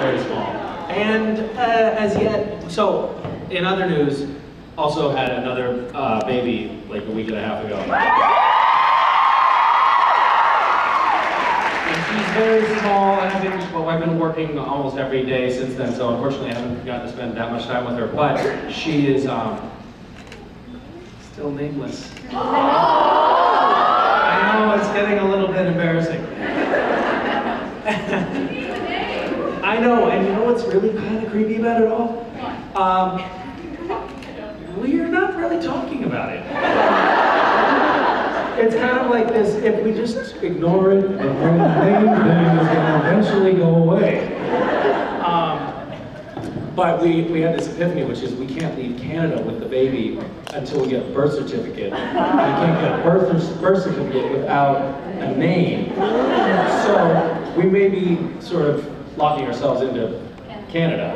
very small. And as yet, so in other news, also had another baby like a week and a half ago. And she's very small, and I've been working almost every day since then, so unfortunately I haven't gotten to spend that much time with her, but she is still nameless. I know, it's getting a little bit embarrassing. I know, and you know what's really kind of creepy about it all? We're not really talking about it. It's kind of like this, if we just ignore it, the name thing is going to eventually go away. But we had this epiphany, which is we can't leave Canada with the baby until we get a birth certificate. We can't get a birth certificate without a name. So we may be sort of locking ourselves into Canada.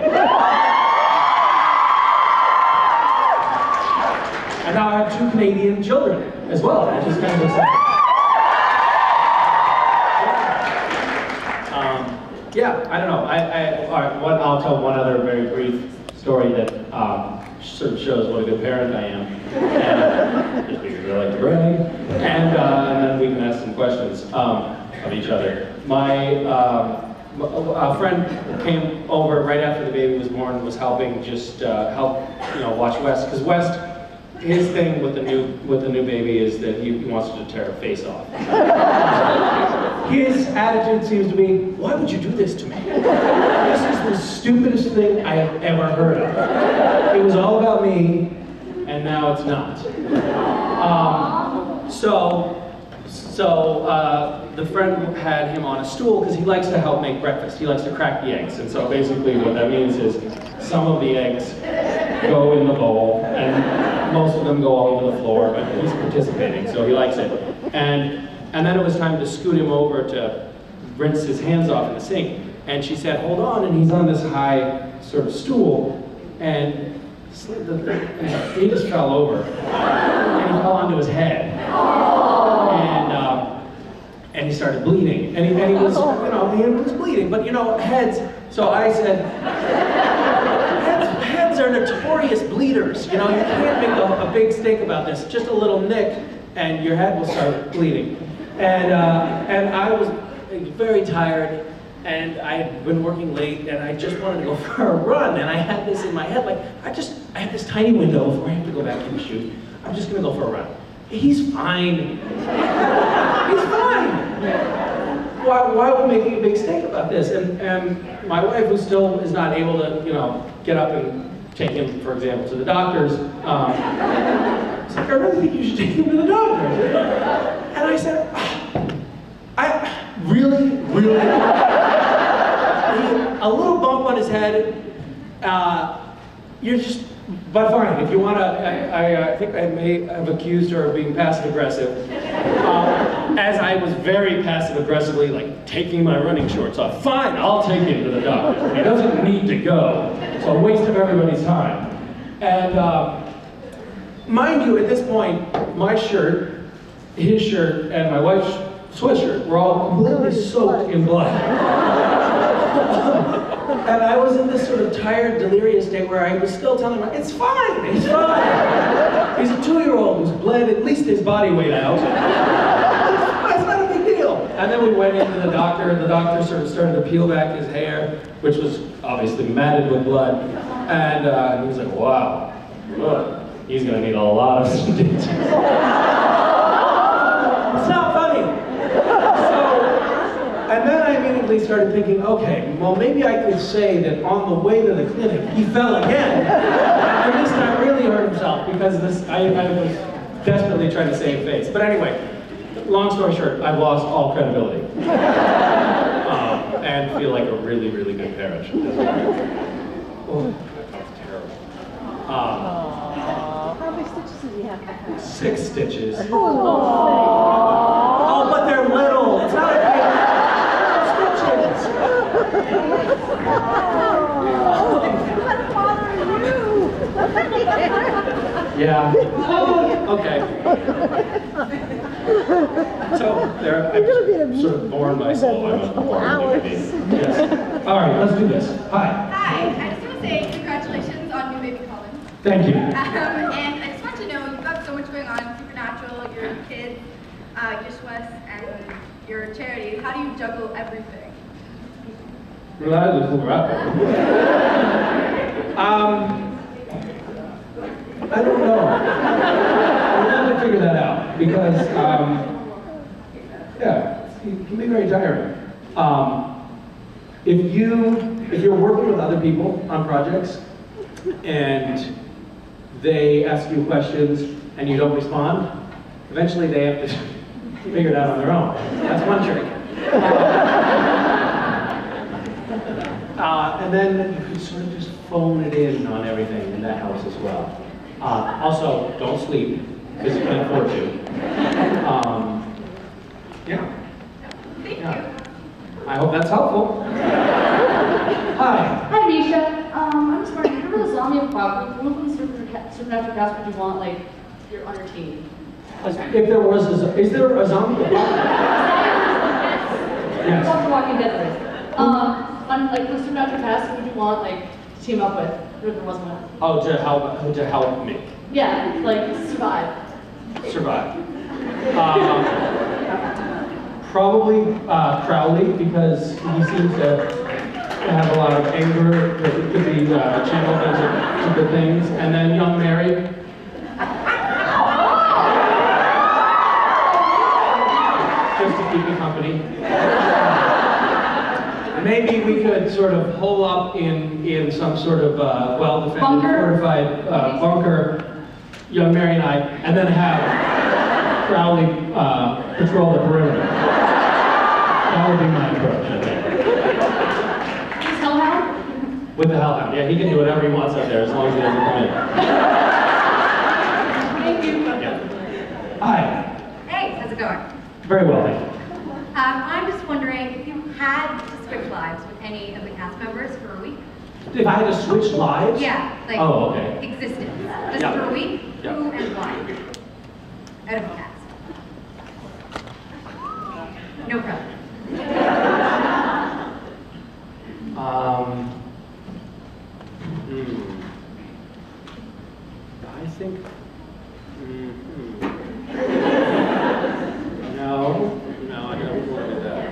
And now I have 2 Canadian children as well, which is kind of exciting. Yeah, I don't know. I'll tell one other very brief story that sort of shows what a good parent I am. And just because I like to brag. And then we can ask some questions of each other. A friend came over right after the baby was born, was helping just help, watch West, because West, his thing with the new baby is that he wants to tear her face off. His attitude seems to be, why would you do this to me? This is the stupidest thing I have ever heard of. It was all about me, and now it's not. So the friend had him on a stool because he likes to help make breakfast. He likes to crack the eggs. And so basically what that means is some of the eggs go in the bowl and most of them go all over the floor, but he's participating, so he likes it. And then it was time to scoot him over to rinse his hands off in the sink. And she said, hold on, and he's on this high sort of stool, and he just fell over. And he fell onto his head. And he started bleeding. And he was, he was bleeding, but heads. So I said, heads are notorious bleeders. You can't make a big stink about this. Just a little nick, and your head will start bleeding. And I was very tired, and I had been working late, and I just wanted to go for a run. And I had this in my head, like, I had this tiny window before I have to go back and shoot. I'm just gonna go for a run. He's fine. He's fine. Why are we making a big stink about this? And my wife, who still is not able to, get up and take him, for example, to the doctors, was like, I really think you should take him to the doctors. And I said, I really, a little bump on his head, you're just, but fine, if you want to, I think I may have accused her of being passive-aggressive, as I was very passive-aggressively, like, taking my running shorts off. Fine, I'll take him to the doctor. He doesn't need to go. It's a waste of everybody's time. And mind you, at this point, my shirt, his shirt, and my wife's sweatshirt were all completely soaked in blood. And I was in this sort of tired, delirious state where I was still telling him, it's fine, he's fine. He's a 2-year-old who's bled at least his body weight out. It's not a big deal. And then we went into the doctor, and the doctor sort of started to peel back his hair, which was obviously matted with blood. And he was like, wow, look, he's gonna need a lot of stitches. It's not funny. And then I immediately started thinking, okay, well maybe I could say that on the way to the clinic, he fell again. And this time really hurt himself because I was desperately trying to save face. But anyway, long story short, I've lost all credibility. And feel like a really, really good parent. Oh, that was terrible. How many stitches did you have to have? 6 stitches. Oh, but they're little. It's not a big stitches. What bother you? Yeah. Okay. So there, I've sort of borne my soul. I'm a born baby. Yes. All right, let's do this. Hi. Hi, I just want to say congratulations on new baby Colin. Thank you. And I just want to know, you've got so much going on, Supernatural, your kids, Yishwas, and your charity. How do you juggle everything? I don't know. I'm going to figure that out because, yeah, it can be very tiring. If you're working with other people on projects and they ask you questions and you don't respond, eventually they have to figure it out on their own. That's one trick. And then you can sort of just phone it in on everything, and that helps as well. Also, don't sleep, because you can't afford to. Yeah. Thank you. I hope that's helpful. Hi. Hi, Misha. I'm just wondering, if you were the zombie apocalypse, what kind of supernatural cast would you want, like, on your team? If there was is there a zombie apocalypse? Yes. What Walking Dead is. On, like, the supernatural cast, who would you want, like, to team up with, if there wasn't one? Oh, to help me. Yeah, like, survive. Survive. Probably Crowley, because he seems to have a lot of anger that could be channeled into good things. And then young Mary. Just to keep me company. Maybe we could sort of hole up in some sort of well-defended, fortified bunker, young Mary and I, and then have Crowley patrol the perimeter. That would be my approach, I think. Hellhound? With the Hellhound, yeah, he can do whatever he wants out there as long as he doesn't come in. Thank you. Yeah. Hi. Hey, how's it going? Very well, thank you. I'm just wondering if you had to switch lives with any of the cast members for a week? If I had to switch lives? Yeah, like existence. Just for a week? Yeah. Who and why? Out of the cast. No problem. I think. No, I don't want to do that.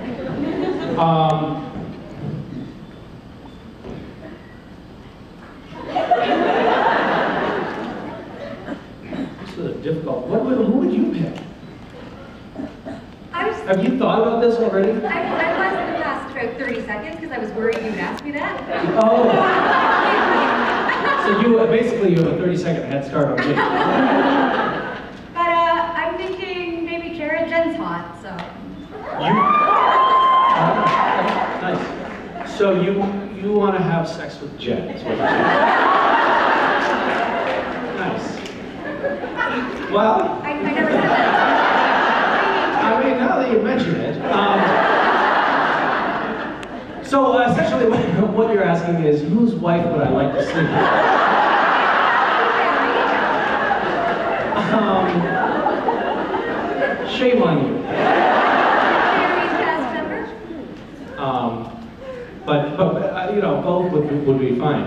This is difficult. Who would you pick? Have you thought about this already? I was in the past about 30 seconds because I was worried you would ask me that. Oh. So you basically you have a 30-second head start on me. But I'm thinking maybe Kara. Jen's hot, so. Nice. So you want to have sex with Jen? Is what you're saying. Nice. Well, I never said that. I mean, now that you mention it. So essentially, what you're asking is, whose wife would I like to sleep with? Shame on you. But you know, both would be fine.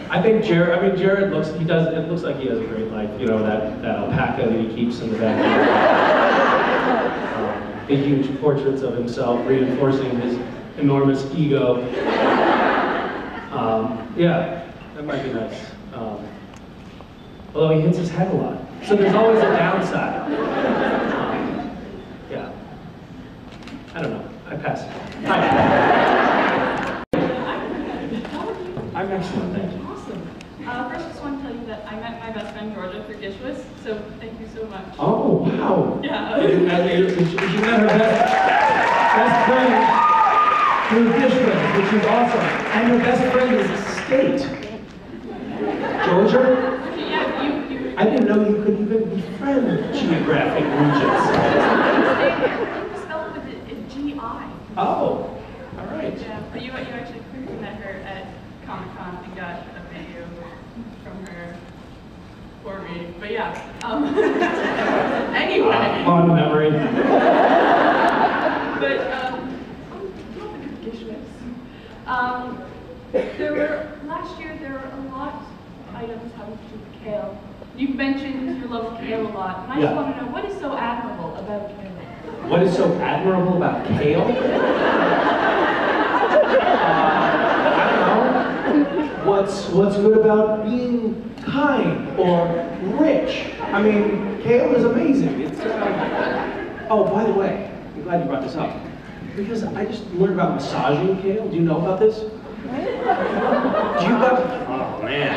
I think Jared looks like he has a great life, you know, that alpaca that he keeps in the backyard. Big huge portraits of himself reinforcing his enormous ego. Yeah, that might be nice. Although he hits his head a lot. So there's always a downside. Yeah. I don't know. I pass. Hi. I'm excellent, thank you. Awesome. First, just want to tell you that I met my best friend Georgia through Dishwas, so thank you so much. Oh, wow. Yeah. You met her best friend through Dishwas, which is awesome. And her best friend is a state. Georgia? Yeah, you. I didn't know you could even befriend geographic regions. Spelled with a G-I. Oh, all right. Yeah, but you actually quickly met her at Comic-Con and got a video from her for me. But yeah. fond memory. But, last year there were a lot of items having to do with Kale. You've mentioned your love of Kale a lot, and I just want to know, what is so admirable about Kale? What is so admirable about Kale? I don't know. What's good about being kind or rich? I mean, Kale is amazing. It's oh, by the way, I'm glad you brought this up. Because I just learned about massaging Kale. Do you know about this? Do you have... Oh, man.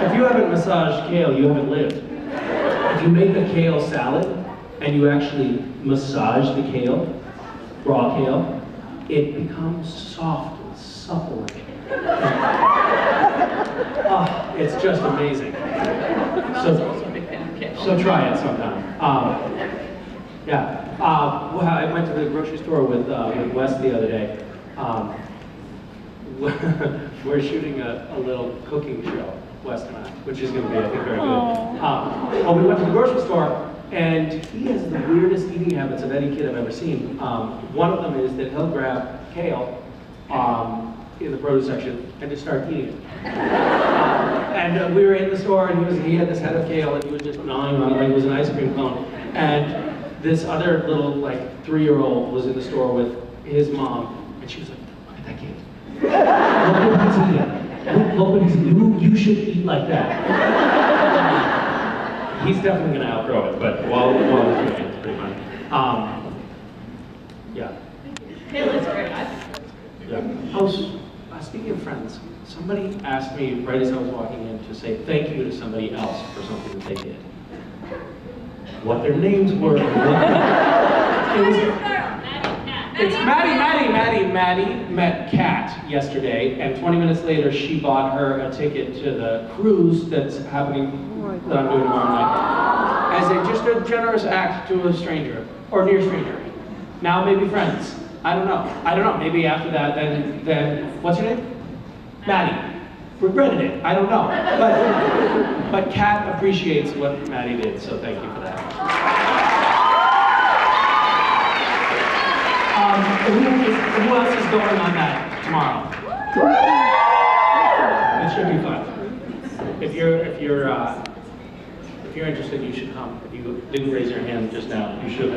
If you haven't massaged Kale, you haven't lived. If you make a kale salad and you actually massage the kale, raw kale, it becomes soft and supple. Oh, it's just amazing. So try it sometime. Well, I went to the grocery store with Wes the other day. We're shooting a little cooking show, Wes and I, which is going to be, I think, very good. Well, we went to the grocery store, and he has the weirdest eating habits of any kid I've ever seen. One of them is that he'll grab kale in the produce section and just start eating it. And we were in the store, and he had this head of kale, and he was just gnawing on it like it was an ice cream cone. And this other little, like, 3-year-old was in the store with his mom, and she was like, look at that kid. Look what he's eating. Look what he's eating. You should eat like that. He's definitely going to outgrow it, but while we're doing it, it's pretty fun. Yeah. Kale is great. Speaking of friends, somebody asked me right as I was walking in to say thank you to somebody else for something that they did. What their names were. It's Maddie met Kat yesterday, and 20 minutes later she bought her a ticket to the cruise that's happening, that I'm doing tomorrow night, as just a generous act to a stranger, or near stranger. Now maybe friends. I don't know. Maybe after that, then what's your name? Maddie. Regretted it. I don't know. But Kat appreciates what Maddie did, so thank you for that. Who else is going on that tomorrow? It should be fun. If you're interested, you should come. If you didn't raise your hand just now, you should.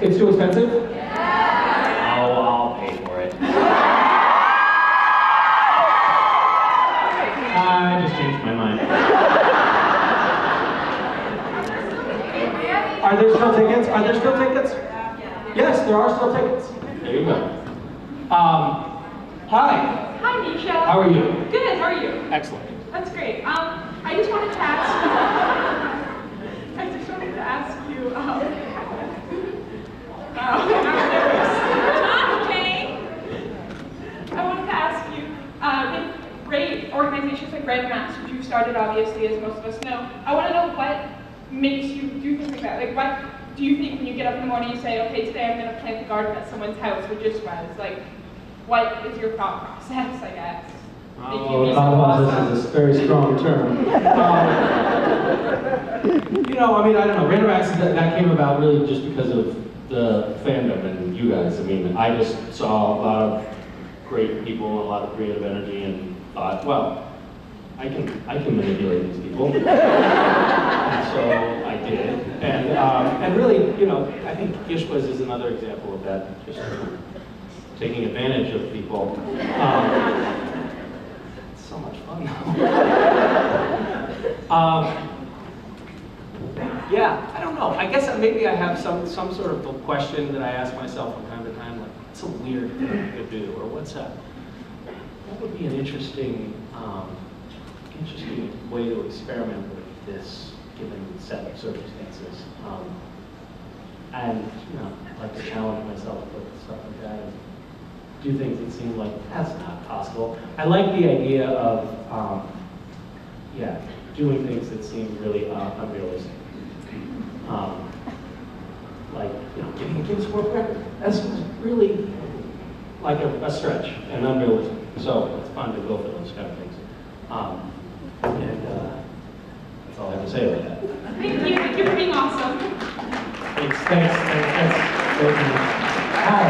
It's too expensive? Oh, I'll pay for it. I just changed my mind. Are there still tickets? Yes, there are still tickets. There you go. Hi. Hi, Misha. How are you? Good, how are you? Excellent. That's great. I just wanted to ask you, with great organizations like Red Mass, which you've started obviously, as most of us know, I want to know what makes you do things like that. Like, what do you think when you get up in the morning, you say, okay, today I'm going to plant the garden at someone's house, which just was? Like, what is your thought process, I guess? Oh, thought process is a very strong term. You know, I mean, I don't know. Random Acts, that came about really just because of the fandom and you guys. I mean, I just saw a lot of great people and a lot of creative energy and thought, well, I can manipulate these people. And so I did. And really, you know, I think Gishwas is another example of that, just taking advantage of people. It's so much fun now. Yeah, I don't know. I guess maybe I have some sort of a question that I ask myself from time to time, like, what's a weird thing I could do, or what would be an interesting way to experiment with this given set of circumstances, and you know, like to challenge myself with stuff like that, and do things that seem like that's not possible. I like the idea of doing things that seem really unrealistic. Like, you know, getting a Guinness World Record. That seems really like a stretch and unrealistic. So it's fun to go for those kind of things. That's all I have to to say about that. Thank you. Thank you for being awesome. Thanks. That's very nice. Hi.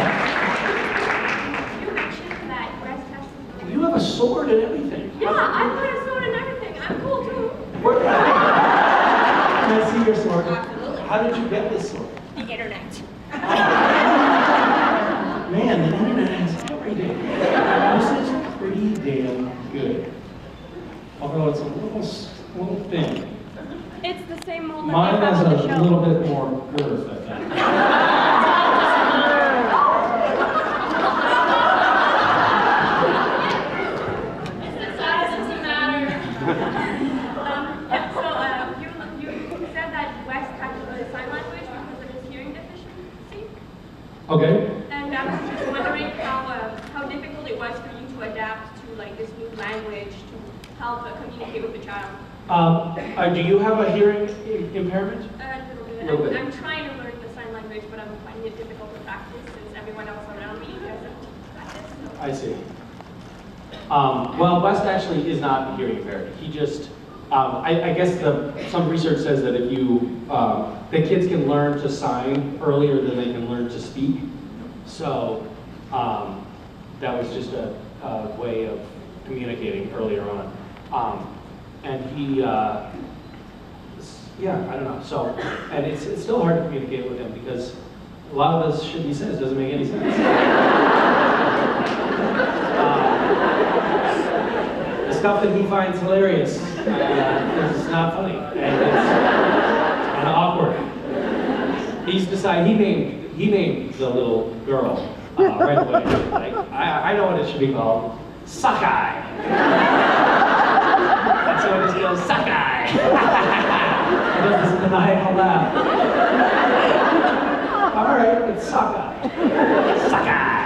You mentioned that West has to... You have a sword and everything. Yeah, I've got a sword and everything. I'm cool too. Where? Can I see your sword? Absolutely. How did you get this sword? The internet. Man, the internet has everything. This is pretty damn good. Although it's a little thin. It's the same mold that Mine they has have on the a show. little bit more girth, I think. It's the size doesn't matter. You said that West had to learn sign language because of his hearing deficiency. Okay. And I was just wondering how difficult it was for you to adapt to like this new language to help communicate with the child. Do you have a hearing impairment? A Little bit. I'm trying to learn the sign language, but I'm finding it difficult to practice since everyone else around me doesn't practice. So. I see. Well, West actually is not hearing impaired. He just, I guess some research says that if you, that kids can learn to sign earlier than they can learn to speak. So that was just a way of communicating earlier on. And he, yeah, I don't know. So, and it's still hard to communicate with him because a lot of this shit he says doesn't make any sense. The stuff that he finds hilarious is not funny, and it's kind of awkward. He's decided he named the little girl right away. Like I know what it should be called, Sakai. And so it just goes Sakai. He does this maniacal laugh. All right, it's Sakai. Sakai.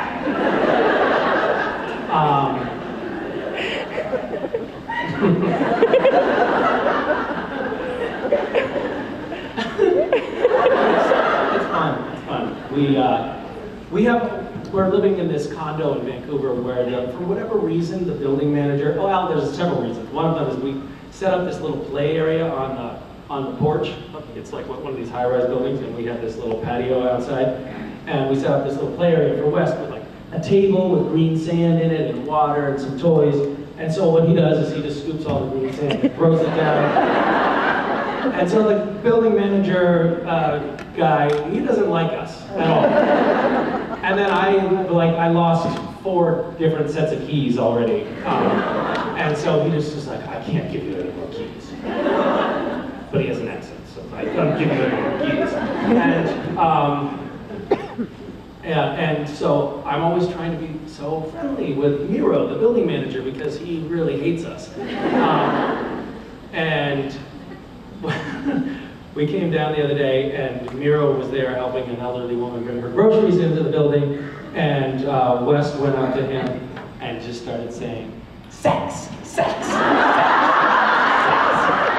It's fun. We're living in this condo in Vancouver where for whatever reason the building manager, well, there's several reasons. One of them is we set up this little play area on the porch. It's like one of these high-rise buildings, and we have this little patio outside. And we set up this little play area for West with like a table with green sand in it and water and some toys. And so what he does is he just scoops all the green sand and throws it down. And so the building manager guy, he doesn't like us at all. And then I lost 4 different sets of keys already. And so he just like, I can't give you any more keys. But he has an accent, so I can't give you any more keys. And so I'm always trying to be so friendly with Miro, the building manager, because he really hates us. And we came down the other day, and Miro was there helping an elderly woman bring her groceries into the building, and West went up to him and just started saying, sex, sex, sex, sex,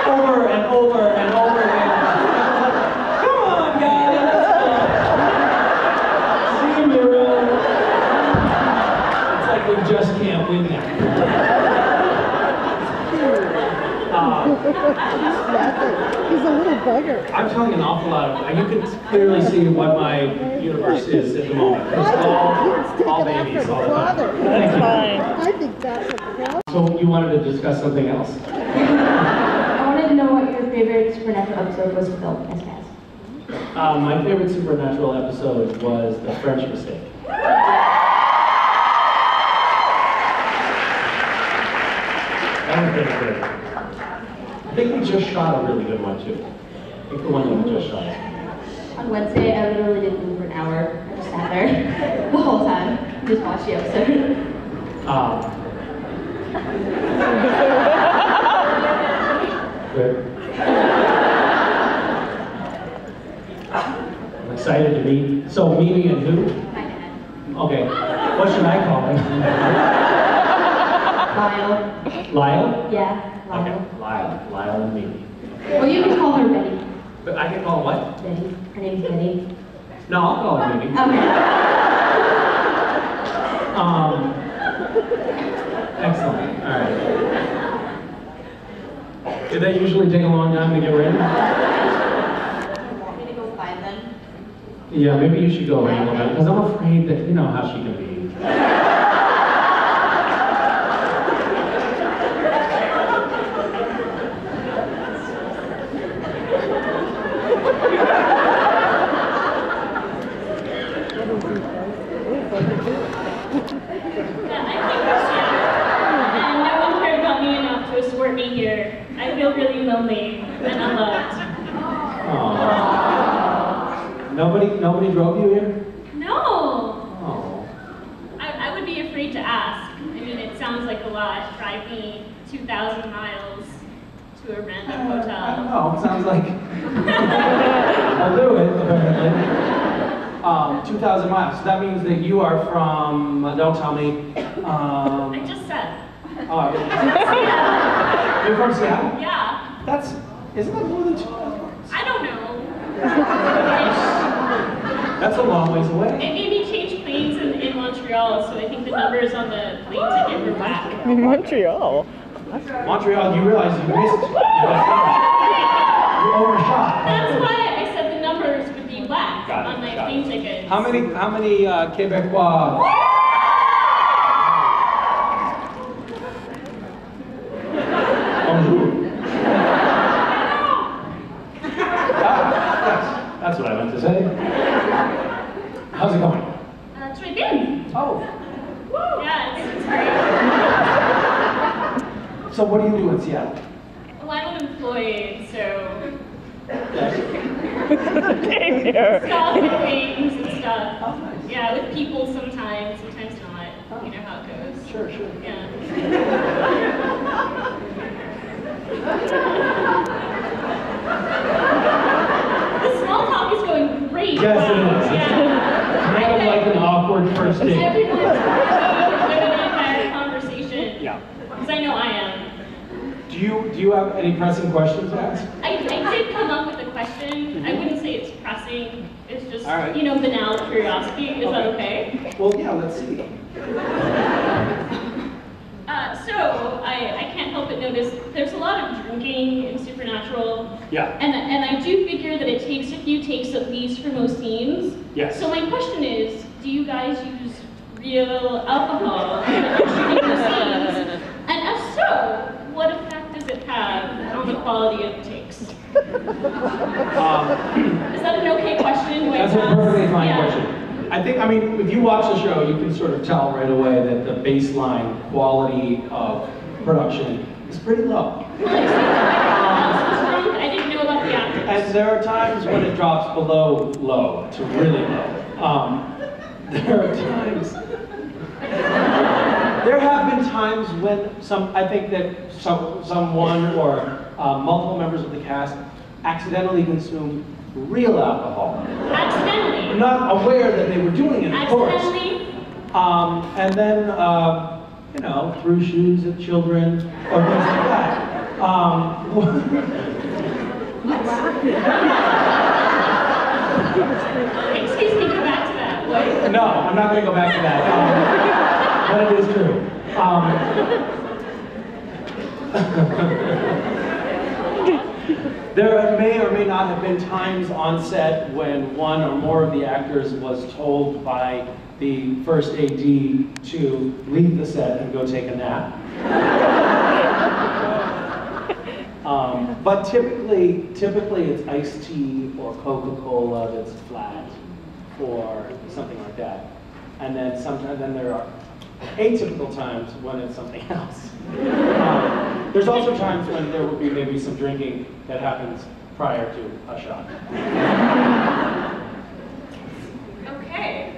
over and over and over again. Come on, guys, let's go. See you, Miro. It's like we just can't win that. He's a little bugger. I'm telling an awful lot of, you can clearly see what my universe is at the moment. It's all babies all the time. That's fine. I think that's a problem. So you wanted to discuss something else? I wanted to know what your favorite Supernatural episode was to film as Cass. My favorite Supernatural episode was The French Mistake. That was very good. I think we just shot a really good one too. I think the one that we just shot. On Wednesday, I literally didn't move for an hour. I just sat there the whole time, just watched the episode. Good. I'm excited to meet. So Mimi and who? My dad. Okay. What should I call him? Lyle. Lyle? Yeah, Lyle. Okay. Lyle and Mimi. Well, you can call her Betty. But I can call him what? Betty. Her name's Betty. No, I'll call her Mimi. Okay. Excellent. All right. Did that usually take a long time to get ready? Yeah, maybe you should go wrangle them, because I'm afraid that you know how she can be. Here. I feel really lonely and unloved. Aww. Nobody drove you here? No. Oh. I would be afraid to ask. I mean, it sounds like a lot. Drive me 2,000 miles to a random I don't hotel. know. It sounds like I'll do it apparently. 2,000 miles. So that means that you are from. Don't tell me. I just said. Oh, you're from Seattle? Yeah. Isn't that more than 2,000 miles? I don't know. That's a long ways away. It made me change planes in Montreal, so I think the numbers on the plane ticket were black. Montreal. Montreal, you realize you missed. You overshot. That's why I said the numbers would be black Got it, on my got plane it. tickets. How many Quebecois? Bonjour. That's what I meant to say. How's it going? That's what I did. Oh. Yeah, it's great. So what do you do in Seattle? Well, I'm unemployed, so Came here. stuff and things and stuff. Oh, nice. Yeah, with people sometimes not. You know how it goes. Sure. Yeah. The small talk is going great. Yes, wow. it is. Yeah. Kind of like an awkward first date. Everyone's really enjoying the entire conversation. Yeah. Because I know I am. Do you have any pressing questions to ask? I did come up with a question. I wouldn't say it's pressing. It's just, All right. banal curiosity. Is that okay? Well, yeah, let's see. So I can't help but notice there's a lot of drinking in Supernatural. Yeah. And I do figure that it takes a few takes at least for most scenes. Yes. So my question is, do you guys use real alcohol when you're shooting the scenes? And if so, what effect does it have on the quality of the takes? Is that an okay question? That's a perfectly fine question. I mean, if you watch the show, you can sort of tell right away that the baseline quality of production is pretty low. I didn't know about the actors. And there are times when it drops below low to really low. There are times. There have been times when I think that someone or multiple members of the cast accidentally consumed real alcohol. Accidentally. Not aware that they were doing it, of course. Accidentally. And then, threw shoes at children or things like that. Excuse me, go back to that. What? No, I'm not going to go back to that. But it is true. There may or may not have been times on set when one or more of the actors was told by the first AD to leave the set and go take a nap. But typically it's iced tea or Coca-Cola that's flat or something like that. And then there are atypical times when it's something else. There's also times when there will be maybe some drinking that happens prior to a shot. Okay.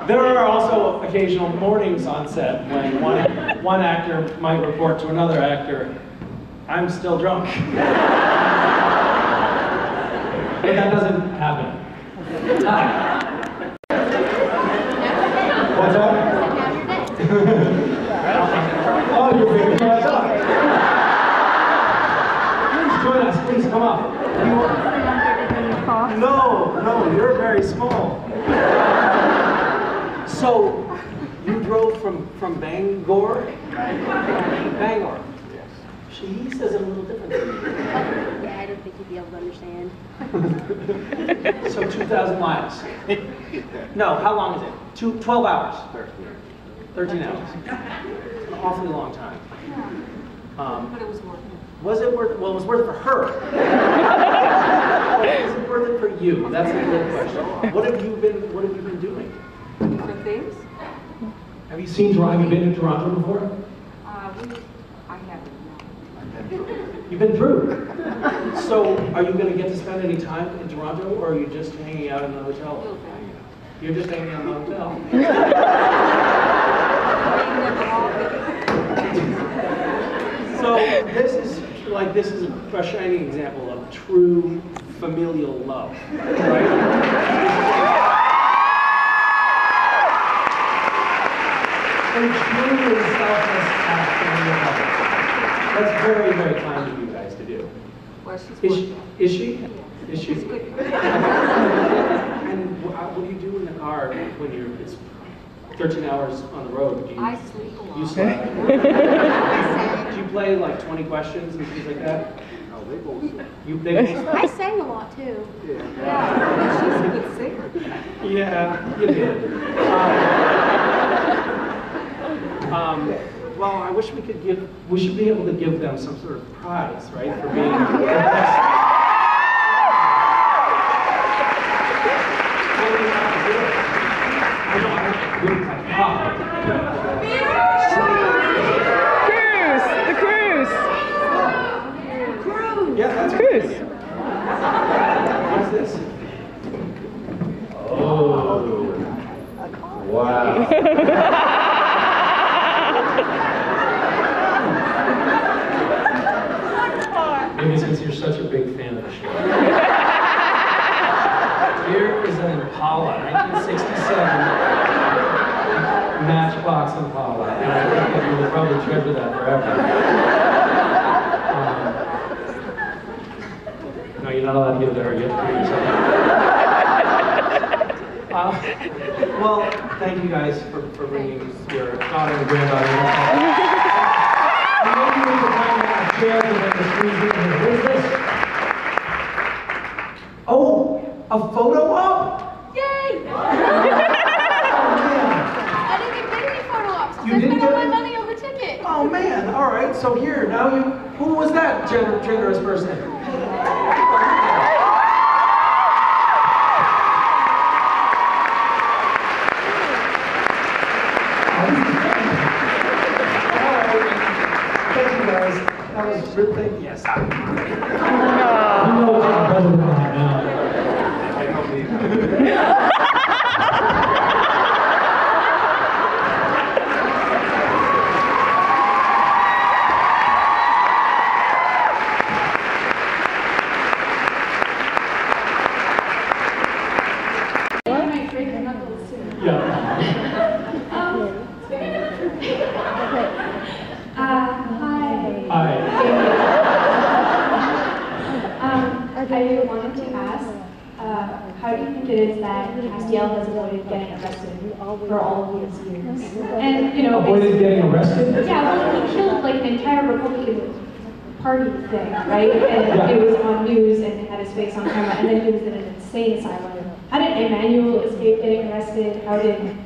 There are also occasional mornings on set when one actor might report to another actor, "I'm still drunk." But that doesn't happen. What's that? Oh, you're making that up. Please join us. Please come up. No, you're very small. So, you drove from Bangor? Bangor. Yes. She says it a little different than you. Yeah, I don't think you'd be able to understand. So 2,000 miles. No, how long is it? 12 hours. 13 hours. An awfully long time. But it was worth it. Was it worth it? Well, it was worth it for her. Was it worth it for you? That's a good question. What have you been doing? For things? Have you been to Toronto before? I haven't, no. You've been through. So, are you going to get to spend any time in Toronto, or are you just hanging out in the hotel? You're just hanging out in the hotel. So this is a shining example of true familial love, right? And truly selfless act of love. That's very, very kind of you guys to do. Well, she's Is she? Yeah. Is she? She's good. And what do you do in the car when it's 13 hours on the road? I sleep a lot. You sleep? Do you play like 20 questions and things like that? No, they both sing. They both I sang a lot too. Yeah. She's a good singer. Yeah, you did. Well, I wish we should be able to give them some sort of prize, right, for being the best. The cruise! Yeah, that's Cruise! What's this? Oh. Wow. Maybe since you're such a big fan of the show. Here is an Impala, 1967 Matchbox Impala. And I think that you will probably treasure that forever. No, you're not allowed to give it to her. You have to give it yourself. Well, thank you guys for bringing your daughter and granddaughter. Maybe we can find a chair to make the screen here. What is this? Oh, a photo op? Yay! Oh, man. I didn't get paid any photo ops. You I didn't spent all get my any? money on the ticket. Oh man, all right, so here, now you, who was that generous person? Thank you guys, that was really, yes. You know what's better than that now. I don't believe that. I wanted to ask, how do you think it is that Castiel has avoided getting arrested for all of these years? And, you know, Avoided getting arrested? yeah, well, he killed like an entire Republican Party thing, right? And it was on news and had his face on camera, and then he was in an insane asylum. How did Emmanuel escape getting arrested? How did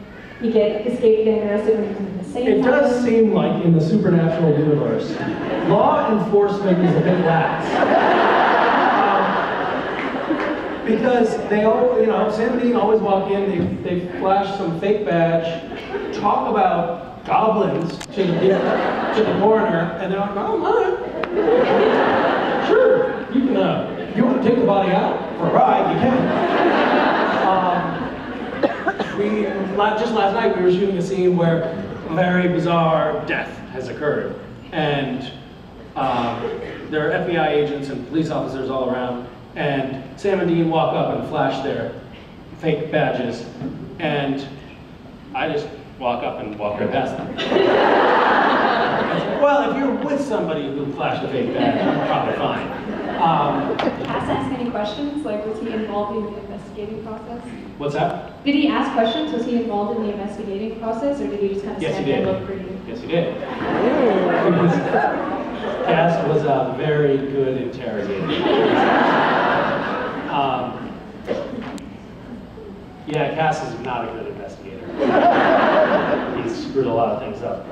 he escape getting arrested when he was in the same It asylum? does seem like in the supernatural universe, law enforcement is a bit lax. Because they all, you know, Sam and Dean always walk in, they flash some fake badge, talk about goblins to the coroner, and they're like, oh, all right. Sure, you can, if you want to take the body out for a ride, you can. Just last night, we were shooting a scene where a very bizarre death has occurred. And there are FBI agents and police officers all around. And Sam and Dean walk up and flash their fake badges. And I just walk up and walk right past them. Well, if you're with somebody who flashed a fake badge, you're probably fine. Ask any questions? Like, was he involved in the investigating process? What's that? Did he ask questions? Was he involved in the investigating process, or did he just kind of Yes, he stand there did. and look pretty? Yes, he did. Cass was a very good interrogator. Yeah, Cass is not a good investigator. He's screwed a lot of things up.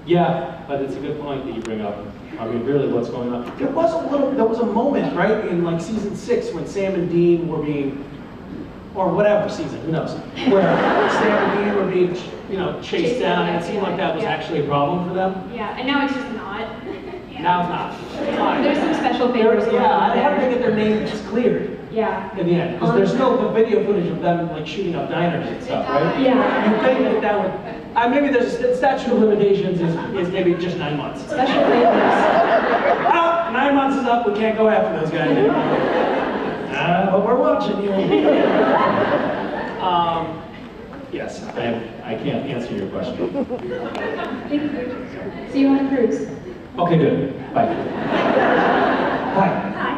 Yeah, but it's a good point that you bring up. I mean, really, what's going on? There was a moment, right, in like season 6 when Sam and Dean were being, or whatever season, who knows, where Sam and Dean were being, chased down, and it seemed like that was actually a problem for them. Yeah, and now it's just not. Now it's not. Fine. There's some special favors going on how did they there. get their names cleared? Yeah. In the end, because there's still the video footage of them like shooting up diners and stuff, right? Yeah. You think that would, maybe there's a statute of limitations is maybe just 9 months. Special favors. Oh, 9 months is up, we can't go after those guys anymore. But we're watching you. Yes, I can't answer your question. See you on a cruise. Okay, good. Bye. Hi. Hi,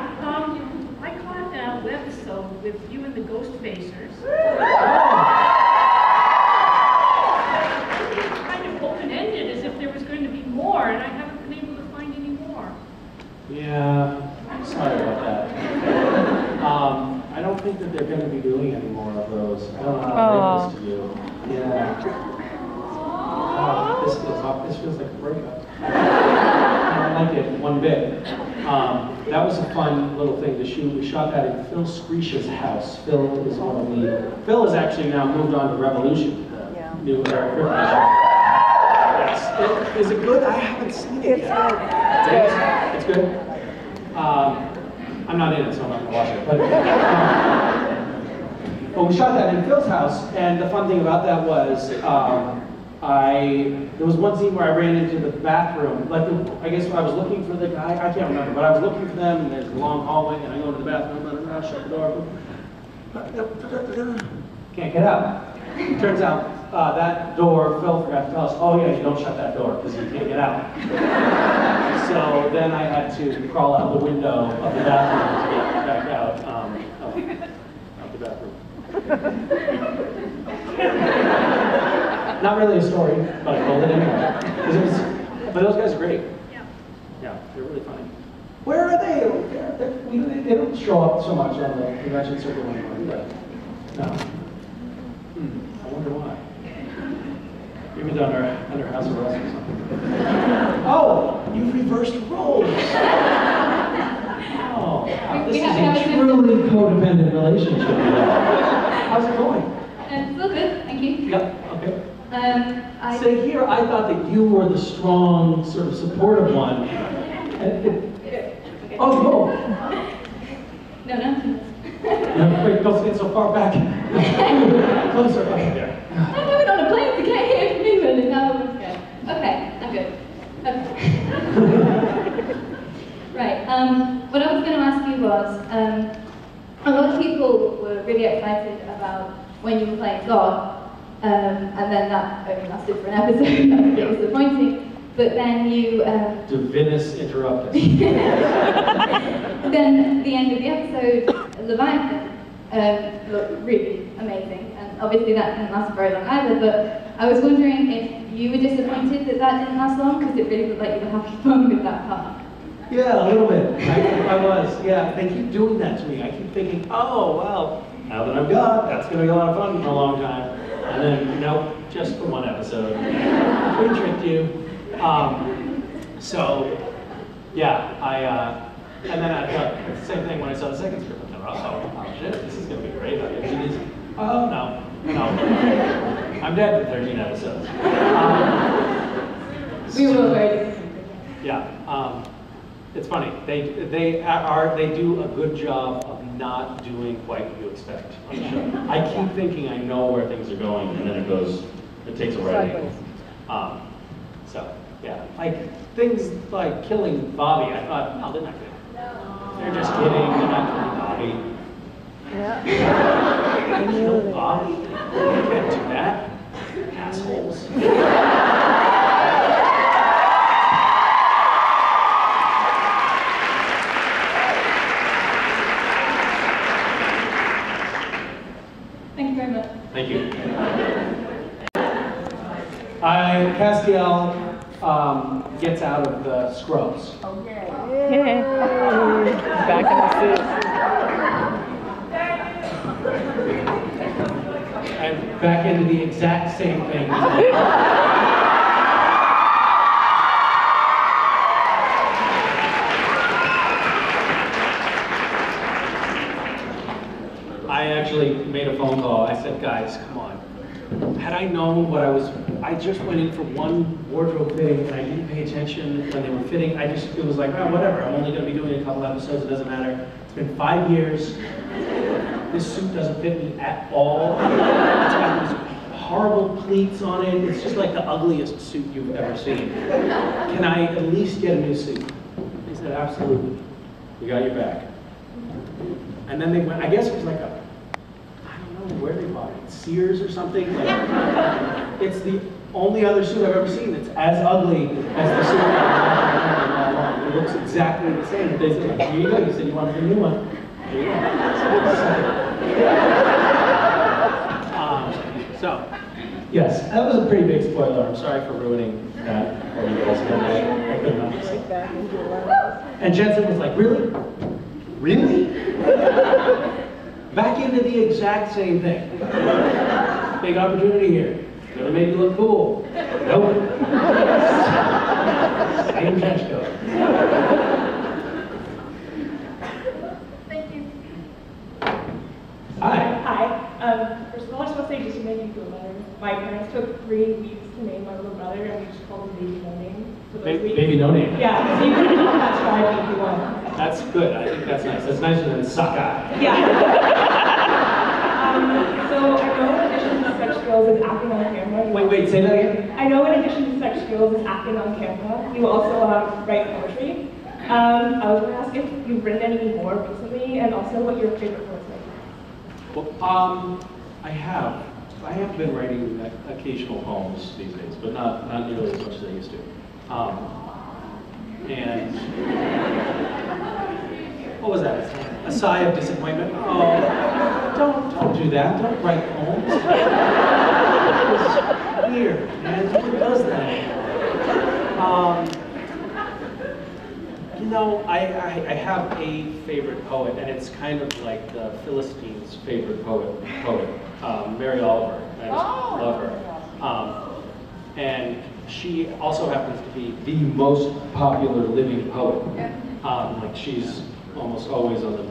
I caught an episode with you and the Ghost Facers. Kind of open-ended, as if there was going to be more, and I haven't been able to find any more. Yeah, I'm sorry about that. I don't think that they're going to be doing any more of those. I don't know how to break this to you. Yeah. This feels like a breakup. I don't like it one bit. That was a fun little thing to shoot. We shot that in Phil Screech's house. Phil has actually now moved on to Revolution, the new Eric Ripley show. Yes. Is it good? I haven't seen it yet. It's good. I'm not in it, so I'm not gonna watch it. But we shot that in Phil's house, and the fun thing about that was there was one scene where I ran into the bathroom. I guess I was looking for the guy. I can't remember, but I was looking for them, and there's a long hallway, and I go into the bathroom, and I shut the door. Can't get out. Turns out that door, Phil forgot to tell us, oh yeah, you don't shut that door because you can't get out. So then I had to crawl out the window of the bathroom to get back out of the bathroom. Not really a story, but I told it anyway. But those guys are great. Yeah, they're really funny. Where are they? They don't show up so much on the convention circuit anymore, do they? No. I wonder why. Maybe they're under house arrest or something. Oh, you've reversed roles. Oh, wow. This is a truly codependent relationship. How's it going? It's all good, thank you. Yep, okay. Say here, I thought that you were the strong, sort of supportive one. Oh, no. No. No, wait, don't get so far back. Closer. Okay, there. I went on a plane to get here from England and now I'm good. Okay, I'm good. Okay. Right, what I was going to ask you was, a lot of people were really excited about when you were playing God, and then that only lasted for an episode. That was a bit disappointing. But then you... Divinus interruptus. Then the end of the episode, Leviathan, looked really amazing. And obviously that didn't last very long either, but I was wondering if you were disappointed that that didn't last long, because it really looked like you were having fun with that part. Yeah, a little bit. I was, yeah. They keep doing that to me. I keep thinking, oh, well, now that I'm God, that's going to be a lot of fun for a long time. And then, nope, just for one episode. We tricked you. So, yeah, and then I thought, it's the same thing when I saw the second script. I thought, oh shit, this is going to be great. Oh, no. I'm dead for 13 episodes. We were very disappointed. Yeah, it's funny. They do a good job of not doing quite what you expect on the show. I keep thinking I know where things are going, and then it takes a right angle. So, yeah, like things like killing Bobby, I thought, no, they're not good. They're just kidding, they're not killing Bobby. They killed Bobby? You can't do that, assholes. Thank you very much. Thank you. Castiel, gets out of the scrubs. Yay. Back in the suit. And back into the exact same thing. I actually made a phone call. I said, guys, come on. Had I known what I just went in for one wardrobe fitting and I didn't pay attention when they were fitting. It was like, oh, whatever. I'm only going to be doing a couple episodes. It doesn't matter. It's been 5 years. This suit doesn't fit me at all. It's got these horrible pleats on it. It's just like the ugliest suit you've ever seen. Can I at least get a new suit? They said, absolutely. We got your back. And then they went, I guess it was like I don't know where they bought it, Sears or something. Like, it's the only other suit I've ever seen that's as ugly as the suit I've ever. It looks exactly the same. But they said, here you go. You said you wanted a new one. Here you go. So, yes, that was a pretty big spoiler. I'm sorry for ruining that for you guys. And Jensen was like, really? Really? Back into the exact same thing. Big opportunity here. Gonna make you look cool. Nope. Same trench coat. Thank you. Hi. Hi. First of all, I just want to say, just to make you feel better, my parents took 3 weeks to name my little brother, and we just called him Baby No Name. For those weeks. Baby No Name. Yeah, so you can call that strategy if you want. That's good. I think that's nice. That's nicer than Sakai. Yeah. So I know in addition to sex skills and acting on camera. Wait, say that again? I know in addition to sex skills and acting on camera, you also write poetry. I was going to ask if you've written any more recently, and also what your favorite poets are. Well, I have been writing occasional poems these days, but not nearly as much as I used to. And what was that? A sigh of disappointment? Oh, don't do that. Don't write poems. It's weird, man. Who does that? You know, I have a favorite poet, and it's kind of like the Philistine's favorite poet, Mary Oliver. I just love her. And she also happens to be the most popular living poet. Like she's almost always on the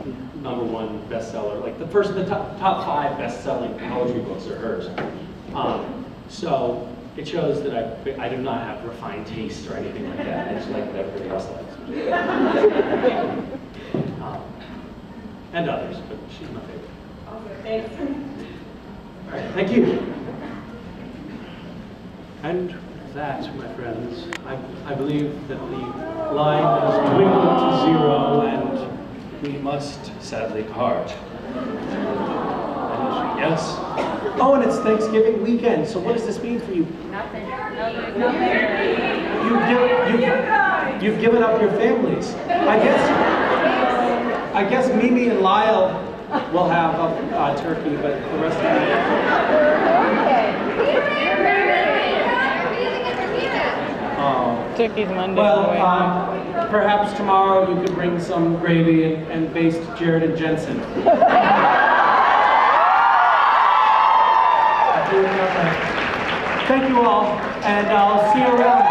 #1 bestseller. Like the top 5 best-selling poetry books are hers. So it shows that I do not have refined taste or anything like that. I just like what everybody else likes. And others, but she's my favorite. Awesome, thanks. All right, thank you. And that, my friends, I believe that the line has dwindled to 0 and we must sadly part. And yes. Oh, and it's Thanksgiving weekend, so what does this mean for you? Nothing. You've given up your families. I guess Mimi and Lyle will have a turkey, but the rest of Turkey's Monday. Well, perhaps tomorrow you could bring some gravy and baste Jared and Jensen. Thank you all, and I'll see you around.